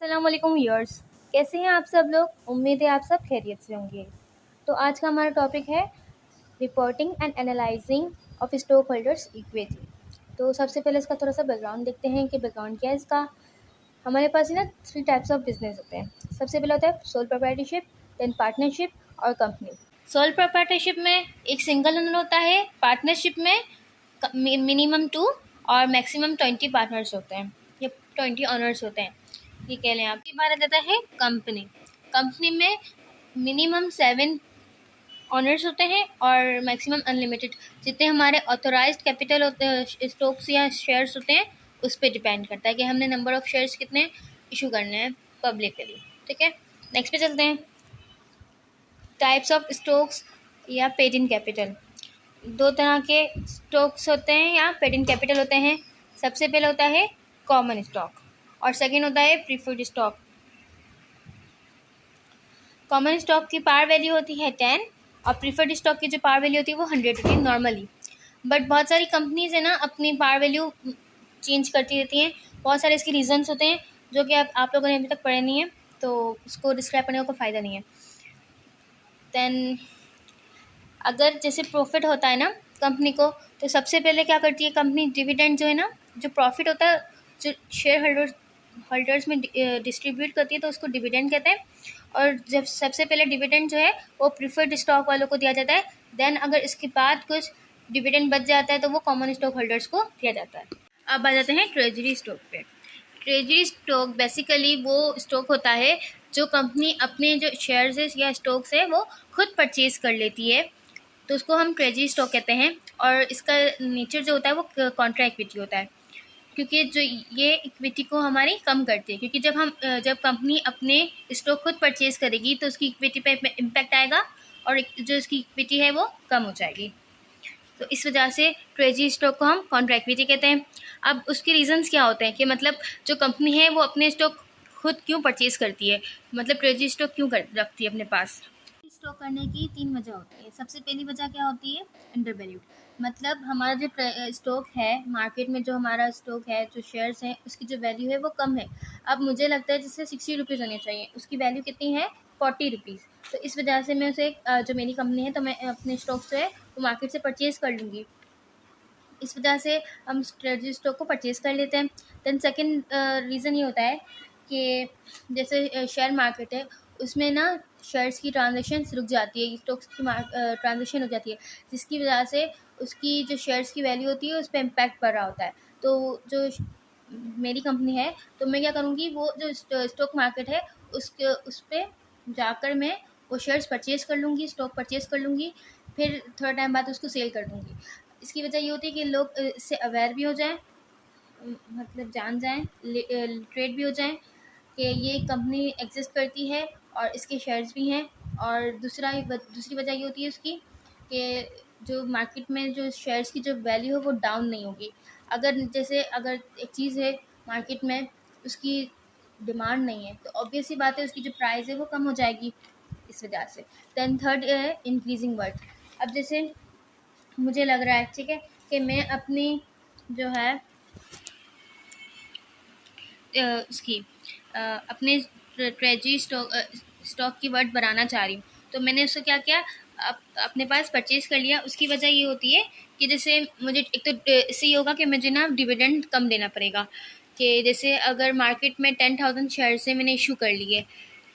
अस्सलाम वालेकुम व्यूअर्स, कैसे हैं आप सब लोग। उम्मीद है आप सब खैरियत से होंगे। तो आज का हमारा टॉपिक है reporting and analysing of stock holders equity. तो सबसे पहले इसका थोड़ा सा बैकग्राउंड देखते हैं कि बैकग्राउंड क्या है इसका। हमारे पास है ना 3 टाइप्स ऑफ बिजनेस होते हैं। सबसे पहला होता है सोल प्रोप्राइटरशिप, देन पार्टनरशिप और कंपनी। सोल प्रोप्राइटरशिप में एक सिंगल ओनर होता है, पार्टनरशिप में मिनिमम 2 और मैक्सिमम 20 पार्टनर्स होते हैं या 20 ओनर्स होते हैं, ये कह लें आप। इसके बाद आ जाता है कंपनी। कंपनी में मिनिमम 7 ओनर्स होते हैं और मैक्सिमम अनलिमिटेड। जितने हमारे ऑथोराइज्ड कैपिटल होते हैं, स्टॉक्स या शेयर्स होते हैं, उस पर डिपेंड करता है कि हमने नंबर ऑफ शेयर्स कितने इशू करने हैं पब्लिकली। ठीक है, नेक्स्ट पे चलते हैं। टाइप्स ऑफ स्टॉक्स या पेड इन कैपिटल। 2 तरह के स्टॉक्स होते हैं या पेड इन कैपिटल होते हैं। सबसे पहले होता है कॉमन स्टॉक और सेकेंड होता है प्रीफर्ड स्टॉक। कॉमन स्टॉक की पार वैल्यू होती है 10 और प्रीफर्ड स्टॉक की जो पार वैल्यू होती है वो 100 होती है नॉर्मली। बट बहुत सारी कंपनीज है ना अपनी पार वैल्यू चेंज करती रहती हैं। बहुत सारे इसके रीजंस होते हैं जो कि आप लोगों ने अभी तक पढ़े नहीं है, तो उसको डिस्क्राइब करने का कोई फ़ायदा नहीं है। देन अगर जैसे प्रॉफिट होता है ना कंपनी को, तो सबसे पहले क्या करती है कंपनी, डिविडेंड जो है ना, जो प्रॉफिट होता है जो शेयर होल्डर्स में डिस्ट्रीब्यूट करती है, तो उसको डिविडेंड कहते हैं। और जब सबसे पहले डिविडेंड जो है वो प्रीफर्ड स्टॉक वालों को दिया जाता है। देन अगर इसके बाद कुछ डिविडेंड बच जाता है तो वो कॉमन स्टॉक होल्डर्स को दिया जाता है। अब आ जाते हैं ट्रेजरी स्टॉक पे। ट्रेजरी स्टॉक बेसिकली वो स्टॉक होता है जो कंपनी अपने जो शेयर्स या स्टॉक्स है वो खुद परचेज कर लेती है, तो उसको हम ट्रेजरी स्टॉक कहते हैं। और इसका नेचर जो होता है वो कॉन्ट्रा इक्विटी होता है, क्योंकि जो ये इक्विटी को हमारी कम करती है। क्योंकि जब कंपनी अपने स्टॉक खुद परचेज करेगी तो उसकी इक्विटी पे इम्पैक्ट आएगा और जो उसकी इक्विटी है वो कम हो जाएगी। तो इस वजह से ट्रेजरी स्टॉक को हम कॉन्ट्रा इक्विटी कहते हैं। अब उसके रीजंस क्या होते हैं कि मतलब जो कंपनी है वो अपने स्टॉक खुद क्यों परचेज करती है, मतलब ट्रेजरी स्टॉक क्यों रखती है अपने पास। स्टॉक करने की 3 वजह होती है। सबसे पहली वजह क्या होती है, अंडर वैल्यूड। मतलब हमारा जो स्टॉक है मार्केट में, जो हमारा स्टॉक है, जो शेयर्स हैं, उसकी जो वैल्यू है वो कम है। अब मुझे लगता है जैसे 60 रुपीज़ होने चाहिए, उसकी वैल्यू कितनी है 40 रुपीज़। तो इस वजह से मैं उसे जो मेरी कंपनी है तो मैं अपने स्टॉक जो है वो मार्केट से परचेज़ कर लूँगी। इस वजह से हम ट्रेजरी स्टॉक को परचेज़ कर लेते हैं। देन सेकेंड रीज़न ये होता है कि जैसे शेयर मार्केट है उसमें ना शेयर्स की ट्रांजैक्शंस रुक जाती है, स्टॉक्स की ट्रांजैक्शन रुक जाती है, जिसकी वजह से उसकी जो शेयर्स की वैल्यू होती है उस पर इम्पैक्ट पड़ रहा होता है। तो जो मेरी कंपनी है तो मैं क्या करूँगी, वो जो स्टॉक मार्केट है उस पर जाकर मैं वो शेयर्स परचेज़ कर लूँगी, स्टॉक परचेज़ कर लूँगी, फिर थोड़ा टाइम बाद उसको सेल कर दूँगी। इसकी वजह ये होती है कि लोग इससे अवेयर भी हो जाएं, मतलब जान जाएं, ट्रेड भी हो जाएं कि ये कंपनी एग्जिस्ट करती है और इसके शेयर्स भी हैं। और दूसरी वजह ये होती है उसकी कि जो मार्केट में जो शेयर्स की जो वैल्यू है वो डाउन नहीं होगी। अगर एक चीज़ है मार्केट में, उसकी डिमांड नहीं है, तो ऑब्वियस सी बात है उसकी जो प्राइस है वो कम हो जाएगी इस वजह से। देन थर्ड है इंक्रीजिंग वर्थ। अब जैसे मुझे लग रहा है, ठीक है, कि मैं अपनी जो है उसकी अपने ट्रेजरी स्टॉक की वर्थ बढ़ाना चाह रही हूँ, तो मैंने उसको क्या किया, अपने पास परचेज़ कर लिया। उसकी वजह ये होती है कि जैसे मुझे एक तो इससे ये होगा कि मुझे ना डिविडेंड कम देना पड़ेगा। कि जैसे अगर मार्केट में 10,000 शेयर से मैंने इशू कर लिए,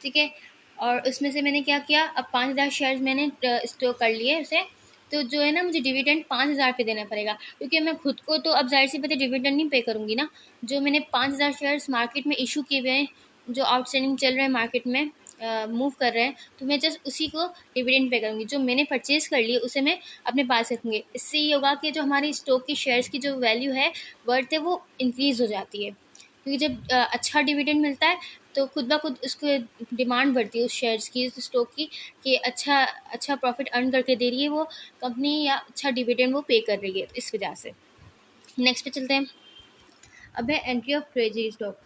ठीक है, और उसमें से मैंने क्या किया, अब 5,000 शेयर्स मैंने स्टॉक कर लिए उसे, तो जो है ना मुझे डिविडेंड 5,000 पे देना पड़ेगा। क्योंकि मैं खुद को तो अब ज़ाहिर सी बात है डिविडेंड नहीं पे करूँगी ना। जो मैंने 5,000 शेयर्स मार्केट में इशू किए हुए हैं, जो आउटस्टैंडिंग चल रहे हैं मार्केट में, मूव कर रहे हैं, तो मैं जस्ट उसी को डिविडेंड पे करूँगी। जो मैंने परचेज़ कर लिए उसे मैं अपने पास रखूँगी। इससे ये होगा कि जो हमारी स्टॉक की शेयर्स की जो वैल्यू है, वर्थ है, वो इंक्रीज़ हो जाती है। क्योंकि जब अच्छा डिविडेंड मिलता है तो खुद ब खुद उसको डिमांड बढ़ती है उस शेयर्स की, उस स्टॉक की, कि अच्छा प्रॉफिट अर्न करके दे रही है वो कंपनी, या अच्छा डिविडेंड वो पे कर रही है, तो इस वजह से। नेक्स्ट पे चलते हैं। अब है एंट्री ऑफ ट्रेजरी स्टॉक।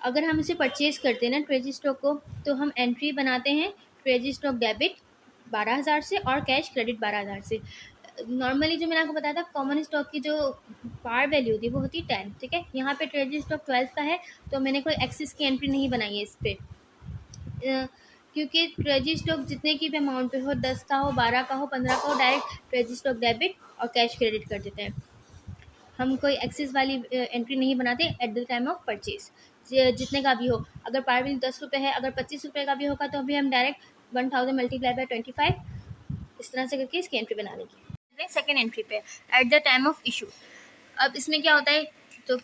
अगर हम इसे परचेज़ करते हैं ना ट्रेजरी स्टॉक को, तो हम एंट्री बनाते हैं ट्रेजरी स्टॉक डेबिट 12,000 से और कैश क्रेडिट 12,000 से। नॉर्मली जो मैंने आपको बताया था कॉमन स्टॉक की जो पार वैल्यू होती है वो होती है 10, ठीक है। यहाँ पे ट्रेजरी स्टॉक 12 का है, तो मैंने कोई एक्सिस की एंट्री नहीं बनाई है इस पर, क्योंकि ट्रेजरी स्टॉक जितने की भी अमाउंट पे हो, 10 का हो, 12 का हो, 15 का हो, डायरेक्ट ट्रेजरी स्टॉक डेबिट और कैश क्रेडिट कर देते हैं। हम कोई एक्सिस वाली एंट्री नहीं बनाते at the time of purchase, जितने का भी हो। अगर पार वैल्यू 10 रुपये है, अगर 25 रुपये का भी होगा तो अभी हम डायरेक्ट 1000 मल्टीप्लाई बाय 25 इस तरह से करके इसकी एंट्री बना लेंगे। सेकेंड एंट्री पे at the time of issue. अब इसमें क्या होता है, तो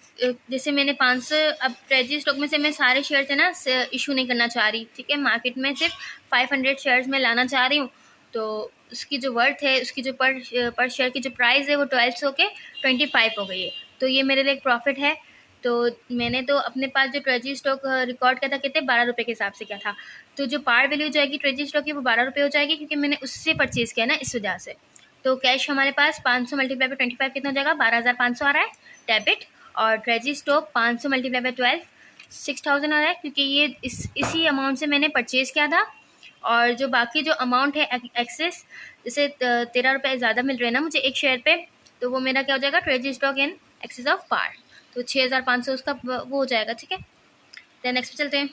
जैसे मैंने 500, अब ट्रेजरी स्टॉक में से मैं सारे शेयर्स है ना इशू नहीं करना चाह रही, ठीक है। मार्केट में सिर्फ 500 शेयर्स में लाना चाह रही हूँ, तो उसकी जो वर्थ है, उसकी जो पर शेयर की जो प्राइस है वो 12 से होके 25 हो गई है, तो ये मेरे लिए एक प्रॉफिट है। तो मैंने तो अपने पास जो ट्रेजरी स्टॉक रिकॉर्ड किया था कितने 12 रुपये के हिसाब से किया था, तो जो पार वैल्यू जाएगी ट्रेजरी स्टॉक की वो 12 रुपये हो जाएगी, क्योंकि मैंने उससे परचेज़ किया ना, इस वजह से। तो कैश हमारे पास 500 मल्टीप्लाई बाय 25 कितना हो जाएगा, 12,500 आ रहा है डेबिट, और ट्रेजरी स्टॉक 500 मल्टीप्लाई बाय 12 6000 आ रहा है, क्योंकि ये इसी अमाउंट से मैंने परचेज़ किया था। और जो बाकी जो अमाउंट है एक्सेस, जैसे 13 रुपये ज़्यादा मिल रहे हैं ना मुझे एक शेयर पे, तो वो मेरा क्या हो जाएगा, treasury stock in excess of par, तो 6500 उसका वो हो जाएगा, ठीक है। देन नेक्स्ट पे चलते हैं।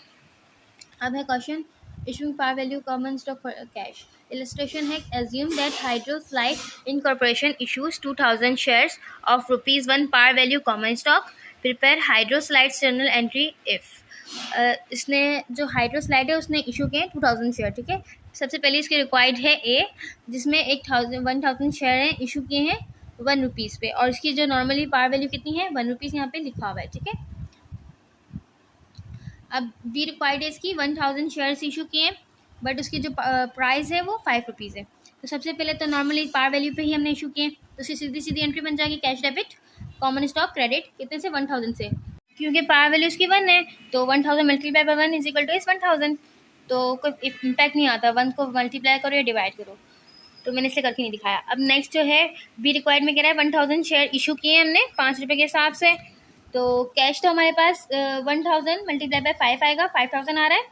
अब है question issuing par value common stock for cash. Illustration है, assume that Hydroslide incorporation issues 2000 shares of ₹1 par value common stock, prepare Hydroslide journal entry if. इसने जो हाइड्रोस्लाइड है उसने इशू किए 2000 शेयर, ठीक है। सबसे पहले इसके रिक्वायर्ड है ए, जिसमें 1000 शेयर हैं इशू किए हैं ₹1 पे, और इसकी जो नॉर्मली पार वैल्यू कितनी है, ₹1 यहाँ पे लिखा हुआ है, ठीक है। अब बी रिक्वायर्ड है इसकी 1000 शेयर्स इशू किए, बट उसकी जो प्राइस है वो ₹5 है। तो सबसे पहले तो नॉर्मली पार वैल्यू पे ही हमने इशू किए, तो उसकी सीधी सीधी एंट्री बन जाएगी cash debit common stock credit, कितने से 1000 से, क्योंकि पार वैल्यू उसकी 1 है, तो 1000 multiply by 1 is equal to 1000, तो कोई इम्पैक्ट नहीं आता, 1 को मल्टीप्लाई करो या डिवाइड करो, तो मैंने इसलिए करके नहीं दिखाया। अब नेक्स्ट जो है बी रिक्वायर्ड में कह रहा है 1000 शेयर इशू किए हमने ₹5 के हिसाब से, तो कैश तो हमारे पास 1000 मल्टीप्लाई बाय 5 आएगा, 5000 आ रहा है,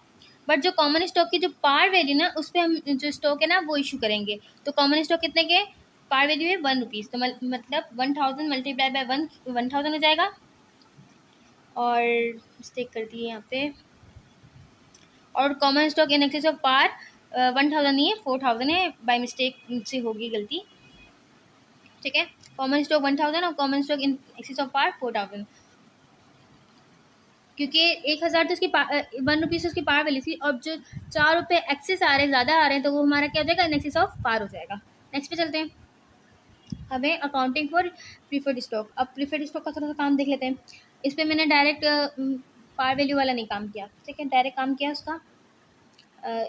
बट जो कॉमन स्टॉक की जो पार वैल्यू ना, उस पर हम जो स्टॉक है ना वो इशू करेंगे, तो कॉमन स्टॉक कितने के पार वैल्यू है ₹1, तो मतलब 1000 मल्टीप्लाई बाय 1000 हो जाएगा, और मिस्टेक कर दी है यहाँ पे, और common stock in excess of par 1000 नहीं है 4000 है, बाय मिस्टेक से होगी गलती, ठीक है। कॉमन स्टॉक 1000 और common stock in excess of par 4000, क्योंकि 1000 तो उसकी ₹1 से उसकी पार वैल्यू थी, और जो ₹4 एक्सेस आ रहे हैं, ज़्यादा आ रहे हैं, तो वो हमारा क्या हो जाएगा, इन एक्सेस ऑफ पार हो जाएगा। नेक्स्ट पे चलते हैं। अब है अकाउंटिंग फॉर प्रीफर्ड स्टॉक। अब प्रीफर्ड स्टॉक का थोड़ा सा काम देख लेते हैं। इस पर मैंने डायरेक्ट पार वैल्यू वाला नहीं काम किया, ठीक है, डायरेक्ट काम किया उसका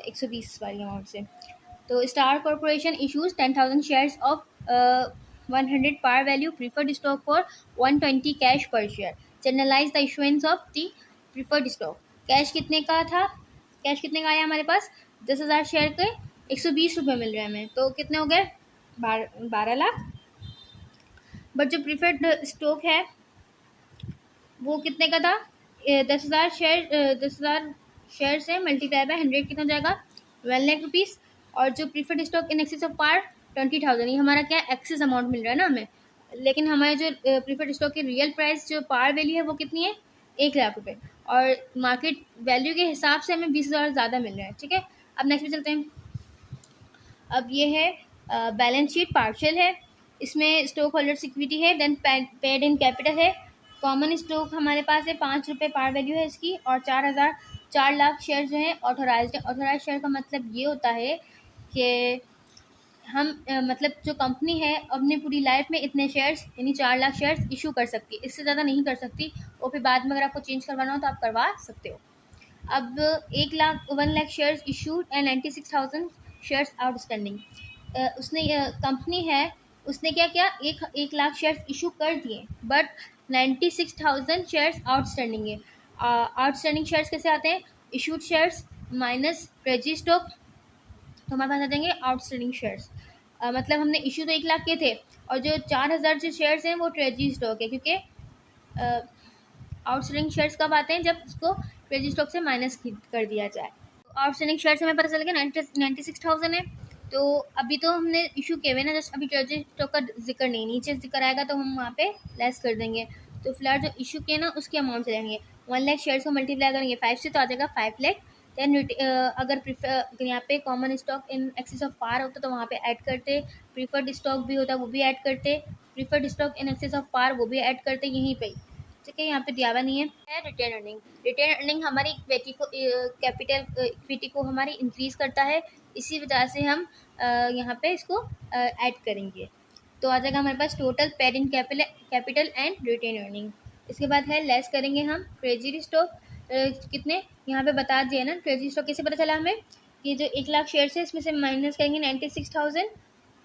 120 वाली अमाउंट से। तो star corporation issues 10,000 shares of 100 par value preferred stock for 120 cash per share, journalize the issuance of the preferred stock. Cash कितने का था, कैश कितने का आया हमारे पास, 10,000 शेयर के 120 रुपये मिल रहे हैं हमें, तो कितने हो गए 12 लाख। बट जो प्रीफर्ड स्टॉक है वो कितने का था, 10,000 शेयर से मल्टीप्लाई बाय 100 कितना हो जाएगा, 12 लाख रुपीज़। और जो preferred stock in excess of par 20,000, ये हमारा क्या एक्सेस अमाउंट मिल रहा है ना हमें, लेकिन हमारे जो प्रीफर्ड स्टॉक की रियल प्राइस जो पार वैल्यू है वो कितनी है, 1,00,000 रुपये, और मार्केट वैल्यू के हिसाब से हमें 20,000 ज़्यादा मिल रहा है, ठीक है। अब नेक्स्ट पे चलते हैं। अब ये है बैलेंस शीट पार्शियल है, इसमें स्टॉक होल्डर्स इक्विटी है, देन पेड इन कैपिटल है। कॉमन स्टॉक हमारे पास है ₹5 पार वैल्यू है इसकी, और 4 लाख शेयर जो है ऑथोराइज्ड है। ऑथोराइज शेयर का मतलब ये होता है कि हम मतलब जो कंपनी है अपनी पूरी लाइफ में इतने शेयर्स यानी 4 लाख शेयर्स इशू कर सकती है, इससे ज़्यादा नहीं कर सकती, और फिर बाद में अगर आपको चेंज करवाना हो तो आप करवा सकते हो। अब 1 lakh shares issued and 96,000 shares outstanding. उसने कंपनी है उसने क्या किया, एक लाख शेयर्स इशू कर दिए, बट 96,000 शेयर्स आउटस्टैंडिंग है। आउटस्टैंडिंग शेयर्स कैसे आते हैं, issued shares minus treasury stock, तो हमारे पास आ जाएंगे आउटस्टैंडिंग शेयर्स। मतलब हमने इशू तो 1 लाख के थे, और जो 4,000 जो शेयर्स हैं वो ट्रेजरी स्टॉक है, क्योंकि आउटस्टैंडिंग शेयर्स कब आते हैं, जब उसको ट्रेजरी स्टॉक से माइनस कर दिया जाए। आउटस्टैंडिंग शेयर्स हमें पता चल गया 96,000 है, तो अभी तो हमने इशू किए हुए ना, जस्ट अभी ट्रेजरी स्टॉक का जिक्र नहीं, नीचे जिक्र आएगा तो हम वहाँ पे लेस कर देंगे। तो फिलहाल जो इशू किए ना उसके अमाउंट से लेंगे। 1 लाख शेयर्स को मल्टीप्लाई करेंगे 5 से तो आ जाएगा 5 लाख। देन अगर प्रीफर यहाँ पे common stock in excess of par होता तो वहाँ पे ऐड करते, प्रीफर्ड स्टॉक भी होता वो भी ऐड करते, preferred stock in excess of par वो भी ऐड करते यहीं पे। ठीक है, यहाँ पे दिया हुआ नहीं है रिटेन अर्निंग। रिटेन अर्निंग हमारी इक्विटी को कैपिटल इक्विटी को हमारी इंक्रीज करता है, इसी वजह से हम यहाँ पे इसको ऐड करेंगे। तो आ जाएगा हमारे पास total paid in capital and retained earning. इसके बाद है लेस करेंगे हम ट्रेजरी स्टॉक। कितने यहाँ पे बता दिया ना, ट्रेजरी स्टॉक कैसे पता चला हमें कि जो 1 लाख शेयर है इसमें से माइनस करेंगे 96,000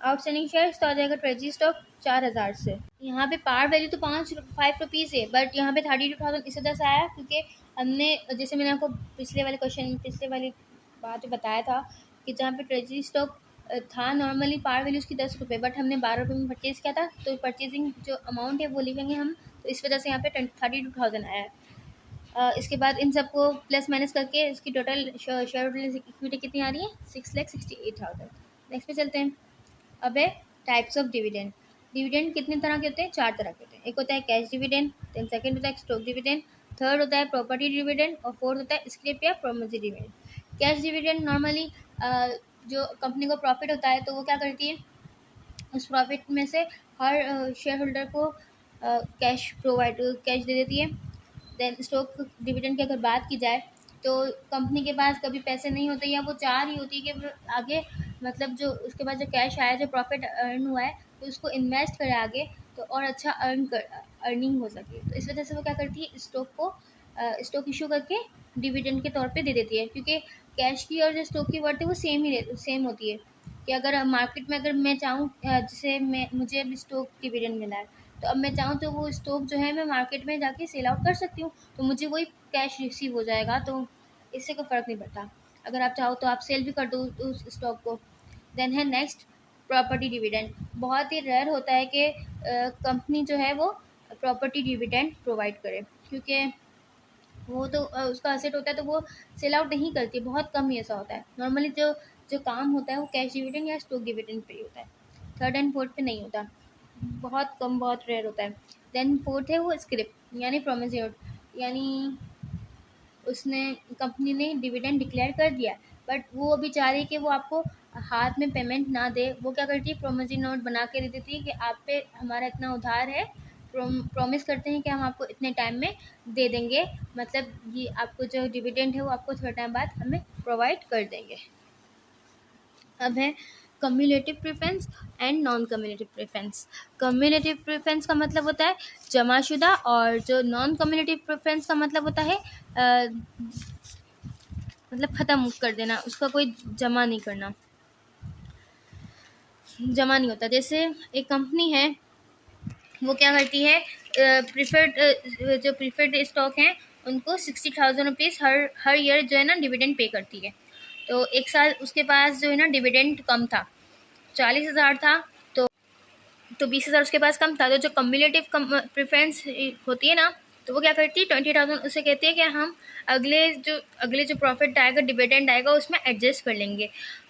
आउटस्टैंडिंग शेयर्स तो आ जाएगा ट्रेजरी स्टॉक 4,000 से। यहाँ पे पार वैल्यू तो 5 रुपीज़ है, बट यहाँ पे 32,000 इस वजह से आया क्योंकि हमने जैसे मैंने आपको पिछले वाली बात में बताया था कि जहाँ पे ट्रेजरी स्टॉक था नॉर्मली पार वैल्यू उसकी 10 रुपये, बट हमने 12 रुपये में परचेज़ किया था तो परचेजिंग जो अमाउंट है वो लिखेंगे हम, तो इस वजह से यहाँ पे 32,000 आया है। इसके बाद इन सबको प्लस माइनस करके इसकी टोटल शेयर होल्डर्स इक्विटी कितनी आ रही है 6,68,000। नेक्स्ट पे चलते हैं। अब है टाइप्स ऑफ डिविडेंड। डिविडेंड कितने तरह के होते हैं? 4 तरह के होते हैं। एक होता है कैश डिविडेंड, देन सेकंड होता है स्टॉक डिविडेंड, थर्ड होता है प्रॉपर्टी डिविडेंड और फोर्थ होता है स्क्रिप या promissory dividend. Cash dividend normally जो कंपनी को प्रॉफिट होता है तो वो क्या करती है उस प्रॉफिट में से हर शेयर होल्डर को कैश दे देती है। देन स्टॉक डिविडेंड की अगर बात की जाए तो कंपनी के पास कभी पैसे नहीं होते या वो चाह रही होती है कि आगे मतलब जो उसके बाद जो कैश आया जो प्रॉफिट अर्न हुआ है तो उसको इन्वेस्ट करे आगे तो और अच्छा अर्निंग हो सके। तो इस वजह से वो क्या करती है स्टॉक इशू करके डिविडेंड के तौर पे दे देती है, क्योंकि कैश की और जो स्टॉक की वर्थ है वो सेम होती है। कि अगर मार्केट में अगर मैं चाहूँ जैसे मुझे अब स्टॉक डिविडेंड मिला है तो अब मैं चाहूँ तो वो स्टॉक जो है मैं मार्केट में जाके सेल आउट कर सकती हूँ, तो मुझे वही कैश रिसीव हो जाएगा, तो इससे कोई फ़र्क नहीं पड़ता। अगर आप चाहो तो आप सेल भी कर दो उस स्टॉक को। देन है नेक्स्ट प्रॉपर्टी डिविडेंड। बहुत ही रेयर होता है कि कंपनी जो है वो प्रॉपर्टी डिविडेंड प्रोवाइड करे, क्योंकि वो तो उसका असेट होता है तो वो सेल आउट नहीं करती, बहुत कम ही ऐसा होता है। नॉर्मली जो जो काम होता है वो कैश डिविडेंड या स्टॉक डिविडेंड पे ही होता है, थर्ड एंड फोर्थ पे नहीं होता, बहुत कम, बहुत रेयर होता है। देन फोर्थ है वो स्क्रिप यानी प्रोमिसरी नोट, यानी उसने कंपनी ने डिविडेंड डिक्लेयर कर दिया बट वो अभी चाह रही है कि वो आपको हाथ में पेमेंट ना दे। वो क्या करती है प्रोमिसरी नोट बना के दे देती है कि आप पे हमारा इतना उधार है, प्रॉमिस करते हैं कि हम आपको इतने टाइम में दे देंगे, मतलब ये आपको जो डिविडेंड है वो आपको थोड़ा टाइम बाद हमें प्रोवाइड कर देंगे। अब है cumulative preference and non cumulative preference. Cumulative preference का मतलब होता है जमाशुदा और जो नॉन कम्युलेटिव प्रेफरेंस का मतलब होता है मतलब ख़त्म कर देना, उसका कोई जमा नहीं करना, जमा नहीं होता। जैसे एक कंपनी है वो क्या करती है जो प्रीफर्ड स्टॉक हैं उनको 60,000 रुपीज़ हर ईयर जो है ना डिविडेंड पे करती है। तो एक साल उसके पास जो है ना डिविडेंड कम था, 40,000 था, तो 20,000 उसके पास कम था। तो जो कम्युलेटिव प्रेफरेंस होती है ना तो वो क्या करती है 20,000 उसे कहती है कि हम अगले जो प्रॉफिट आएगा डिविडेंड आएगा उसमें एडजस्ट कर लेंगे।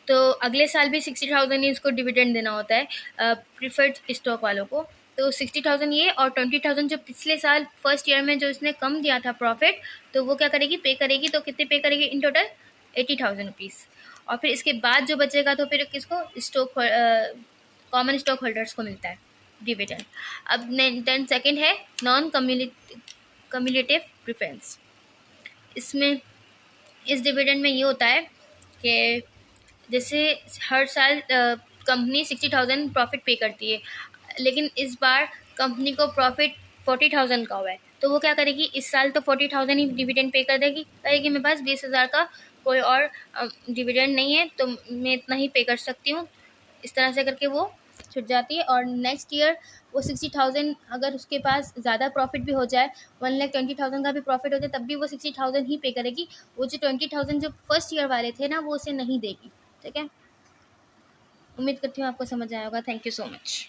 तो अगले साल भी 60,000 ही उसको डिविडेंड देना होता है प्रीफर्ड स्टॉक वालों को। तो 60,000 ये और 20,000 जो पिछले साल फर्स्ट ईयर में जो इसने कम दिया था प्रॉफिट, तो वो क्या करेगी पे करेगी। तो कितने पे करेगी इन टोटल 80,000 रुपीज़। और फिर इसके बाद जो बचेगा तो फिर किसको कॉमन स्टॉक होल्डर्स को मिलता है डिविडेंड। अब देन सेकंड है नॉन कम्युलेटिव प्रेफरेंस। इसमें इस डिविडेंड में ये होता है कि जैसे हर साल कंपनी 60,000 प्रॉफिट पे करती है, लेकिन इस बार कंपनी को प्रॉफिट 40,000 का हुआ है, तो वो क्या करेगी इस साल तो 40,000 ही डिविडेंड पे कर देगी, कहेगी मेरे पास 20,000 का कोई और डिविडेंड नहीं है तो मैं इतना ही पे कर सकती हूँ। इस तरह से करके वो छुट जाती है। और नेक्स्ट ईयर वो 60,000 अगर उसके पास ज़्यादा प्रॉफिट भी हो जाए 1,20,000 का भी प्रॉफिट हो जाए तब भी वो 60,000 ही पे करेगी। वो जो 20,000 जो फर्स्ट ईयर वाले थे ना वो उसे नहीं देगी। ठीक है, उम्मीद करती हूँ आपको समझ आया होगा। Thank you so much.